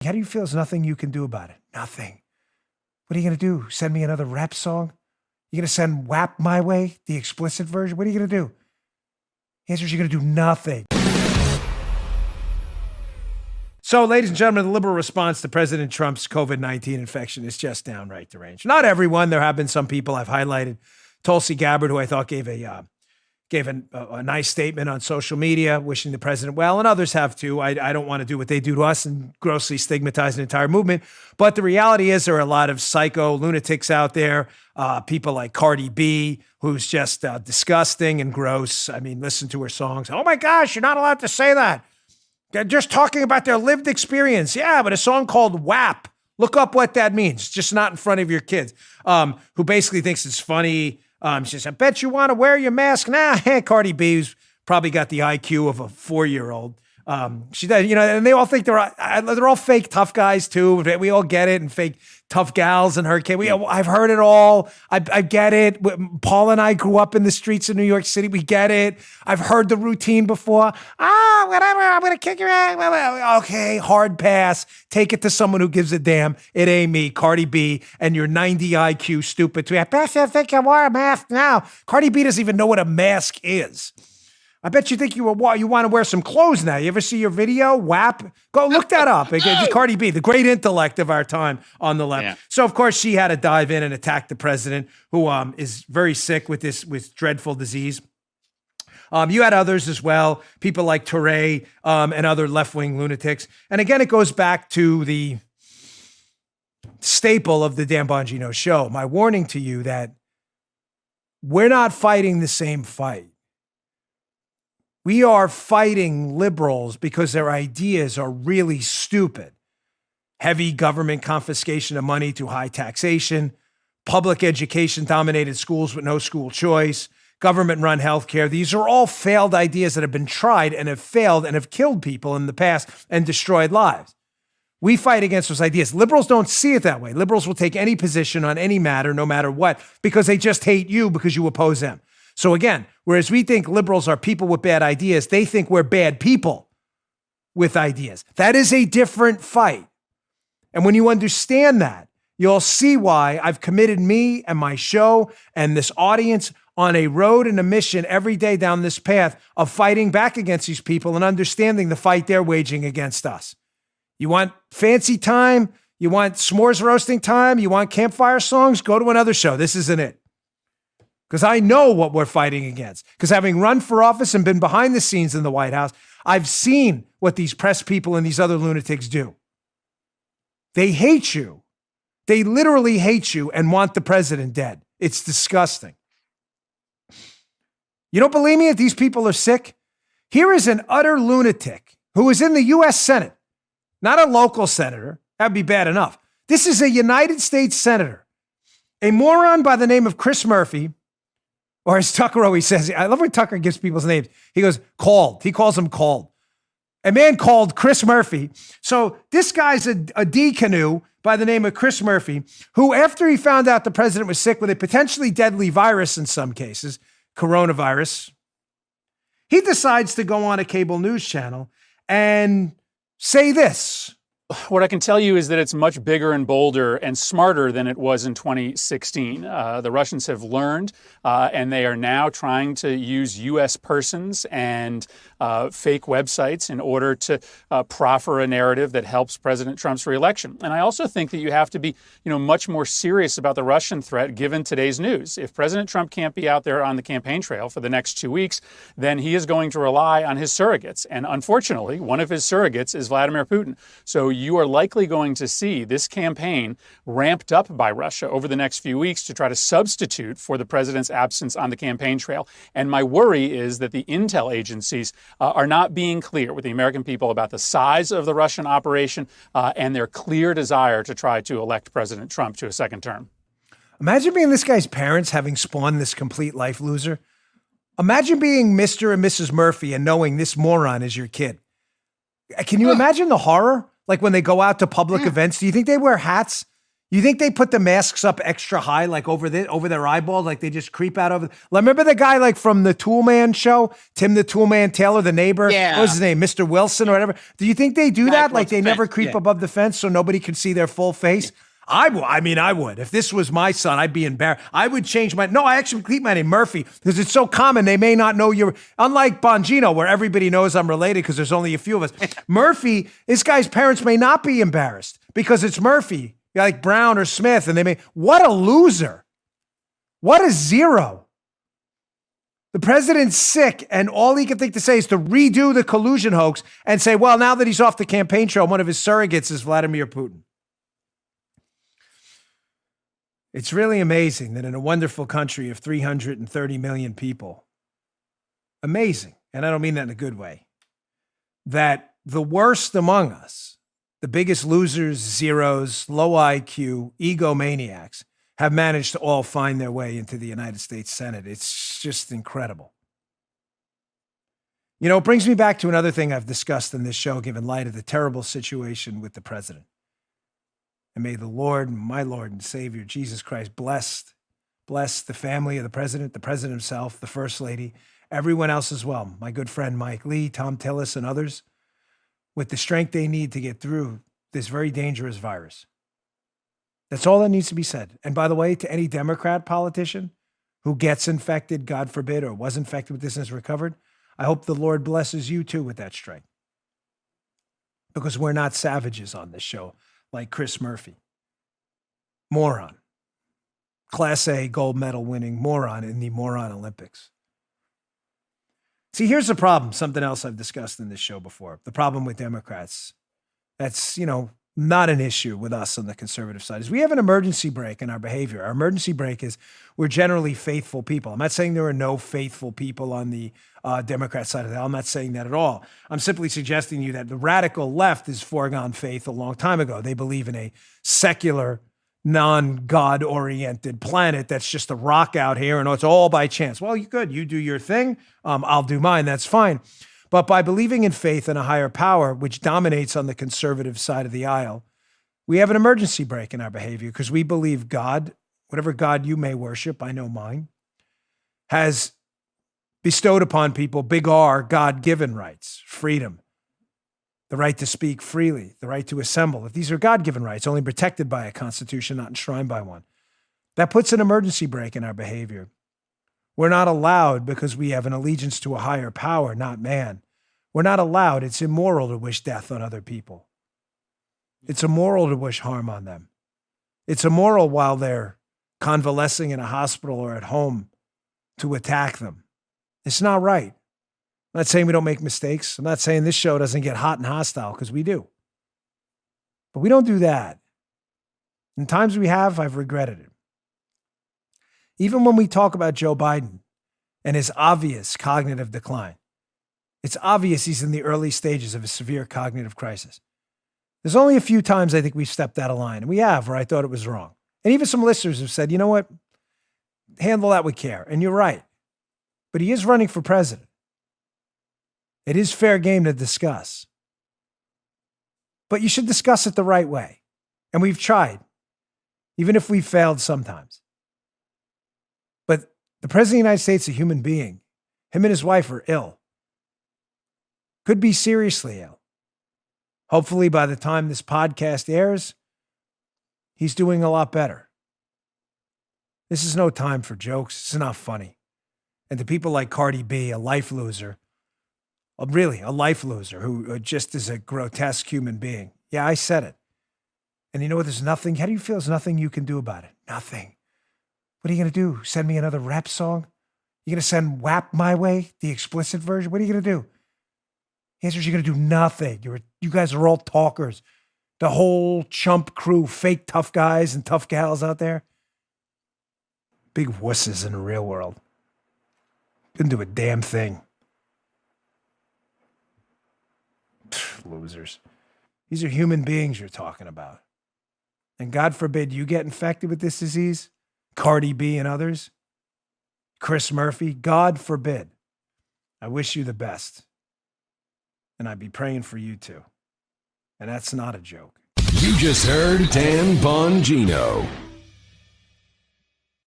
How do you feel? There's nothing you can do about it. Nothing. What are you going to do? Send me another rap song? You're going to send WAP my way, the explicit version? What are you going to do? The answer is you're going to do nothing. So, ladies and gentlemen, the liberal response to President Trump's COVID-19 infection is just downright deranged. Not everyone. There have been some people I've highlighted. Tulsi Gabbard, who I thought gave a nice statement on social media, wishing the president well, and others have too. I don't want to do what they do to us and grossly stigmatize an entire movement. But the reality is there are a lot of psycho lunatics out there, people like Cardi B, who's just disgusting and gross. I mean, listen to her songs. Oh my gosh, you're not allowed to say that. They're just talking about their lived experience. Yeah, but a song called WAP. Look up what that means. Just not in front of your kids. Who basically thinks it's funny. She says, I bet you want to wear your mask now. Cardi B, who's probably got the IQ of a 4-year-old. She does, and they all think they're all fake tough guys too. We all get it, and fake tough gals in her case. I've heard it all. I get it. Paul and I grew up in the streets of New York City. We get it. I've heard the routine before. Whatever. I'm gonna kick your ass. Okay, hard pass. Take it to someone who gives a damn. It ain't me, Cardi B, and your 90 IQ stupid tweet. I bet you think you wear a mask now. Cardi B doesn't even know what a mask is. I bet you think you want to wear some clothes now. You ever see your video? WAP? Go look that up. It's Cardi B, the great intellect of our time on the left. Yeah. So, of course, she had to dive in and attack the president, who is very sick with dreadful disease. You had others as well, people like Touré and other left-wing lunatics. And again, it goes back to the staple of the Dan Bongino show. My warning to you that we're not fighting the same fight. We are fighting liberals because their ideas are really stupid. Heavy government confiscation of money to high taxation, public education-dominated schools with no school choice, government-run healthcare. These are all failed ideas that have been tried and have failed and have killed people in the past and destroyed lives. We fight against those ideas. Liberals don't see it that way. Liberals will take any position on any matter, no matter what, because they just hate you because you oppose them. So again, whereas we think liberals are people with bad ideas, they think we're bad people with ideas. That is a different fight. And when you understand that, you'll see why I've committed me and my show and this audience on a road and a mission every day down this path of fighting back against these people and understanding the fight they're waging against us. You want fancy time? You want s'mores roasting time? You want campfire songs? Go to another show. This isn't it. Because I know what we're fighting against. Because having run for office and been behind the scenes in the White House, I've seen what these press people and these other lunatics do. They hate you. They literally hate you and want the president dead. It's disgusting. You don't believe me that these people are sick? Here is an utter lunatic who is in the U.S. Senate, not a local senator. That'd be bad enough. This is a United States senator, a moron by the name of Chris Murphy. Or as Tucker always says, I love when Tucker gives people's names. He goes, called. He calls him called. A man called Chris Murphy. So this guy's a D-canoe by the name of Chris Murphy, who after he found out the president was sick with a potentially deadly virus in some cases, coronavirus, he decides to go on a cable news channel and say this. What I can tell you is that it's much bigger and bolder and smarter than it was in 2016. The Russians have learned, and they are now trying to use U.S. persons and fake websites in order to proffer a narrative that helps President Trump's reelection. And I also think that you have to be, much more serious about the Russian threat given today's news. If President Trump can't be out there on the campaign trail for the next 2 weeks, then he is going to rely on his surrogates. And unfortunately, one of his surrogates is Vladimir Putin. So you are likely going to see this campaign ramped up by Russia over the next few weeks to try to substitute for the president's absence on the campaign trail. And my worry is that the intel agencies are not being clear with the American people about the size of the Russian operation and their clear desire to try to elect President Trump to a second term. Imagine being this guy's parents having spawned this complete life loser. Imagine being Mr. and Mrs. Murphy and knowing this moron is your kid. Can you imagine the horror? Like when they go out to public events, do you think they wear hats? You think they put the masks up extra high, like over their eyeballs, like they just creep out over? Remember the guy like from the Toolman show, Tim the Toolman Taylor, the neighbor? Yeah. What was his name? Mr. Wilson or whatever. Do you think they do Guy that? across Like they the never fence, creep yeah. above the fence so nobody can see their full face? I would. If this was my son, I'd be embarrassed. I would change I actually keep my name Murphy because it's so common. They may not know you're, unlike Bongino, where everybody knows I'm related because there's only a few of us. Murphy, this guy's parents may not be embarrassed because it's Murphy, like Brown or Smith. And what a loser. What a zero. The president's sick, and all he can think to say is to redo the collusion hoax and say, well, now that he's off the campaign trail, one of his surrogates is Vladimir Putin. It's really amazing that in a wonderful country of 330 million people, amazing, and I don't mean that in a good way, that the worst among us, the biggest losers, zeros, low IQ, egomaniacs, have managed to all find their way into the United States Senate. It's just incredible. You know, it brings me back to another thing I've discussed in this show, given light of the terrible situation with the president. And may the Lord, my Lord and Savior, Jesus Christ, bless the family of the president himself, the first lady, everyone else as well. My good friend Mike Lee, Tom Tillis, and others, with the strength they need to get through this very dangerous virus. That's all that needs to be said. And by the way, to any Democrat politician who gets infected, God forbid, or was infected with this and has recovered, I hope the Lord blesses you too with that strength. Because we're not savages on this show like Chris Murphy. Moron. Class A gold medal winning moron in the Moron Olympics. See, here's the problem. Something else I've discussed in this show before. The problem with Democrats. That's, not an issue with us on the conservative side is we have an emergency brake in our behavior. Our emergency brake is we're generally faithful people. I'm not saying there are no faithful people on the Democrat side of that. I'm not saying that at all. I'm simply suggesting to you that the radical left is foregone faith a long time ago. They believe in a secular, non-God oriented planet that's just a rock out here and it's all by chance. Well, you good. You do your thing. I'll do mine. That's fine. But by believing in faith in a higher power, which dominates on the conservative side of the aisle, we have an emergency brake in our behavior because we believe God, whatever God you may worship, I know mine, has bestowed upon people big R, God-given rights, freedom, the right to speak freely, the right to assemble. If these are God-given rights, only protected by a constitution, not enshrined by one, that puts an emergency brake in our behavior. We're not allowed because we have an allegiance to a higher power, not man. We're not allowed. It's immoral to wish death on other people. It's immoral to wish harm on them. It's immoral while they're convalescing in a hospital or at home to attack them. It's not right. I'm not saying we don't make mistakes. I'm not saying this show doesn't get hot and hostile because we do. But we don't do that. In times we have, I've regretted it. Even when we talk about Joe Biden and his obvious cognitive decline, it's obvious he's in the early stages of a severe cognitive crisis. There's only a few times I think we've stepped out of line, and we have, where I thought it was wrong. And even some listeners have said, you know what? Handle that with care. And you're right. But he is running for president. It is fair game to discuss. But you should discuss it the right way. And we've tried, even if we've failed sometimes. But the president of the United States is a human being. Him and his wife are ill. Could be seriously ill. Hopefully by the time this podcast airs, he's doing a lot better. This is no time for jokes. It's not funny. And to people like Cardi B, a life loser, really a life loser who just is a grotesque human being. Yeah, I said it. And you know what? There's nothing. How do you feel? There's nothing you can do about it. Nothing. What are you going to do? Send me another rap song? You going to send WAP my way, the explicit version? What are you going to do? The answer is you're going to do nothing. You guys are all talkers. The whole chump crew, fake tough guys and tough gals out there. Big wusses in the real world. Couldn't do a damn thing. Losers. These are human beings you're talking about. And God forbid you get infected with this disease. Cardi B and others, Chris Murphy, God forbid. I wish you the best. And I'd be praying for you too. And that's not a joke. You just heard Dan Bongino.